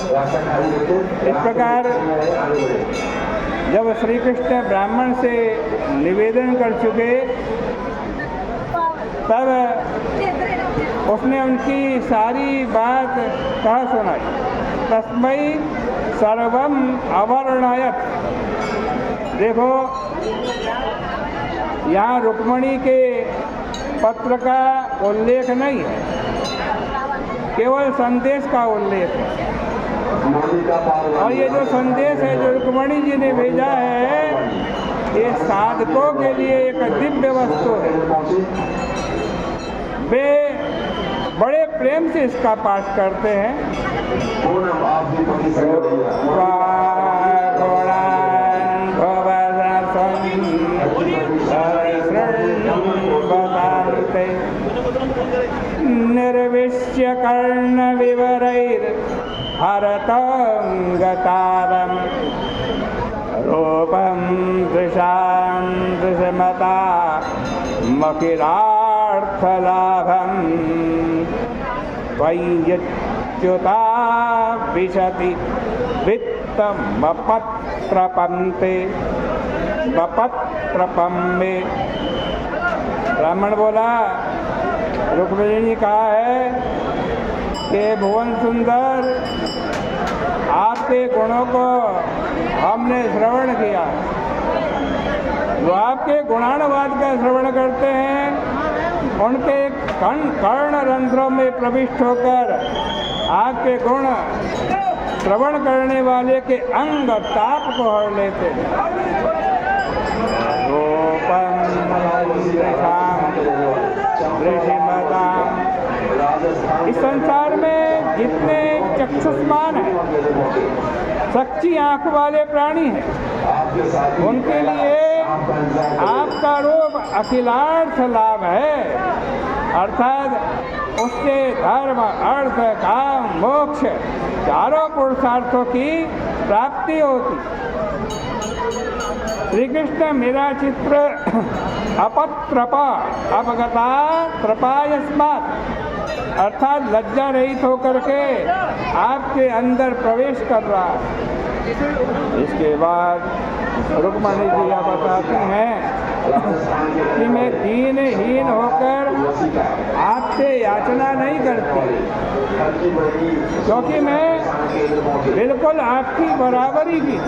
इस प्रकार जब श्री कृष्ण ब्राह्मण से निवेदन कर चुके तब उसने उनकी सारी बात कहा सुनाई। तस्मै सर्वम अवर्णयत। देखो यहाँ रुक्मिणी के पत्र का उल्लेख नहीं है, केवल संदेश का उल्लेख है। और ये जो संदेश है जो रुक्मिणी जी ने भेजा है, ये साधकों के लिए एक दिव्य वस्तु है। वे बड़े प्रेम से इसका पाठ करते हैं। निर्विश्य कर्ण विवरैर हरतंगतारम रूपम दृशां दृशमता मकिरार्थलाभम त्वय्युता विशति वित्तमपत्रपन्ते बपत्रपम्मे। ब्राह्मण बोला, रुक्मिणी ने कहा है कि भुवन सुंदर, आपके गुणों को हमने श्रवण किया। जो आपके गुणानुवाद का श्रवण करते हैं, उनके कर्ण रंध्रों में प्रविष्ट होकर आपके गुण श्रवण करने वाले के अंग ताप को हर लेते हैं। इस संसार में जितने चक्षुष्मान हैं, सच्ची आंख वाले प्राणी हैं, उनके लिए आपका रूप अखिलार्थ लाभ है। अर्थात उससे धर्म, अर्थ, काम, मोक्ष चारों पुरुषार्थों की प्राप्ति होती। श्री कृष्ण मेरा चित्र अपत्रपा अपगता त्रपायस्मात्, अर्थात लज्जा रहित होकर के आपके अंदर प्रवेश कर रहा है। इसके बाद रुक्मिणी जी यह बताती हैं कि मैं दीनहीन होकर आपसे याचना नहीं करती, क्योंकि मैं बिल्कुल आपकी बराबरी की।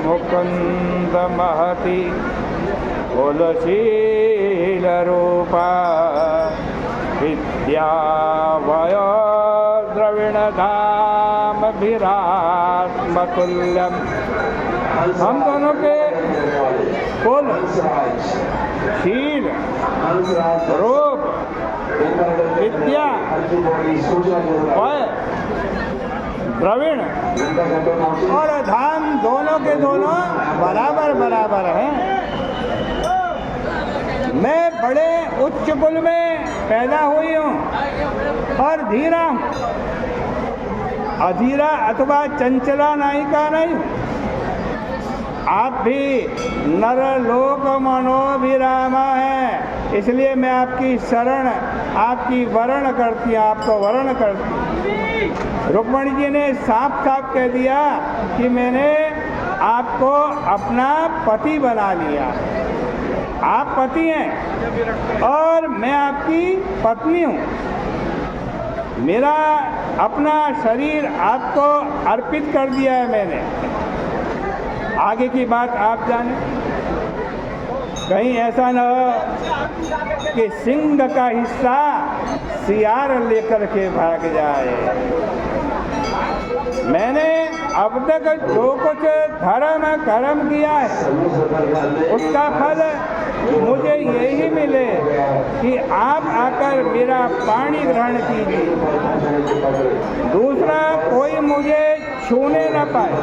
मुकुंद महति कुलशील रूपा विद्या वयो द्रविण धाम विरात्मतुल्यम। हम दोनों के कुल, शील, रूप, विद्या वय, द्रविण और धाम दोनों के दोनों बराबर बराबर हैं। मैं बड़े उच्च कुल में पैदा हुई हूँ और धीरा हूँ, अधीरा अथवा चंचला नायिका नहीं। आप भी नरलोक मनोभिरामा हैं, इसलिए मैं आपकी शरण, आपकी वरण करती, आपको वरण करती। रुक्मिणी जी ने साफ साफ कह दिया कि मैंने आपको अपना पति बना लिया। आप पति हैं और मैं आपकी पत्नी हूँ। मेरा अपना शरीर आपको अर्पित कर दिया है मैंने। आगे की बात आप जाने, कहीं ऐसा न हो कि सिंह का हिस्सा सियार लेकर के भाग जाए। मैंने अब तक जो कुछ धर्म कर्म किया है, उसका फल मुझे यही मिले कि आप आकर मेरा पानी ग्रहण कीजिए, दूसरा कोई मुझे छूने न पाए।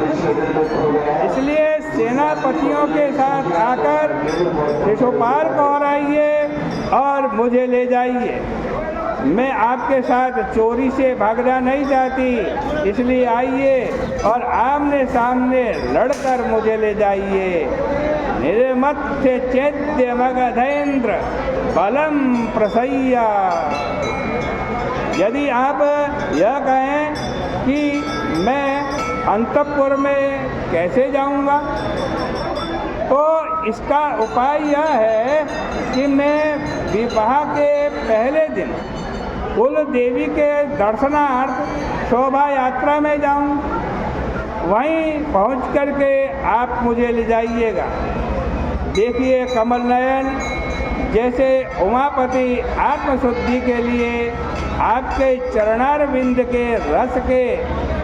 इसलिए सेनापतियों के साथ आकर शिशुपाल को हराइए और मुझे ले जाइए। मैं आपके साथ चोरी से भागना नहीं चाहती, इसलिए आइए और आमने सामने लड़कर मुझे ले जाइए। निर्मत्स्य चैत्य मगधेन्द्र बलम प्रसय्या। यदि आप यह कहें कि मैं अंतःपुर में कैसे जाऊंगा, तो इसका उपाय यह है कि मैं विवाह के पहले दिन कुल देवी के दर्शनार्थ शोभा यात्रा में जाऊं। वहीं पहुंच करके आप मुझे ले जाइएगा। देखिए कमल नयन, जैसे उमापति आत्मशुद्धि के लिए आपके चरणारविंद के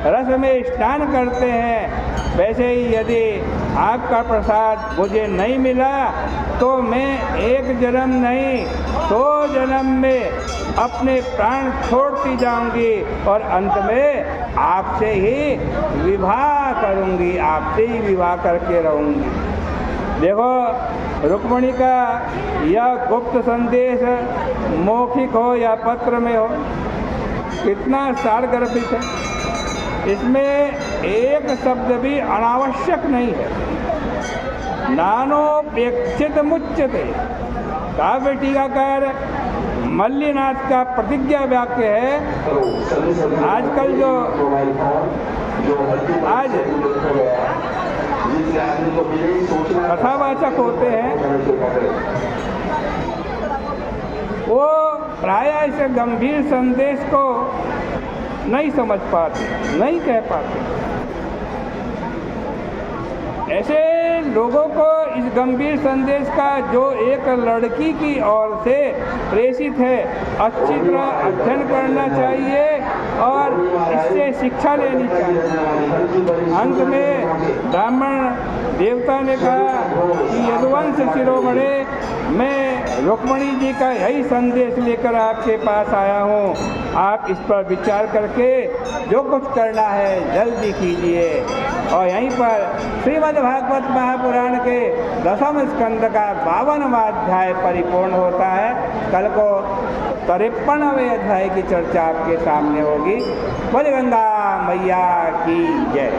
रस में स्नान करते हैं, वैसे ही यदि आपका प्रसाद मुझे नहीं मिला तो मैं एक जन्म नहीं 100 जन्म में अपने प्राण छोड़ती जाऊंगी और अंत में आपसे ही विवाह करूंगी, आपसे ही विवाह करके रहूंगी। देखो, रुक्मिणी का यह गुप्त संदेश मौखिक हो या पत्र में हो, कितना सारगर्भित है। इसमें एक शब्द भी अनावश्यक नहीं है। नानोपेक्षित मुच्यते काव्य टीकाकार मल्लिनाथ का प्रतिज्ञा वाक्य है। आजकल जो आज कथावाचक होते हैं वो प्रायः इस गंभीर संदेश को नहीं समझ पाते, नहीं कह पाते। ऐसे लोगों को इस गंभीर संदेश का जो एक लड़की की ओर से प्रेषित है अच्छी तरह अध्ययन करना चाहिए और इससे शिक्षा लेनी चाहिए। अंत में ब्राह्मण देवता ने कहा कि यदुवंश शिरोमणे, मैं रुक्मिणी जी का यही संदेश लेकर आपके पास आया हूँ। आप इस पर विचार करके जो कुछ करना है जल्दी कीजिए। और यहीं पर श्रीमद् भागवत महापुराण के 10वें स्कंद का 52वां अध्याय परिपूर्ण होता है। कल को 53वें अध्याय की चर्चा आपके सामने होगी। बोल गंगा मैया की जय।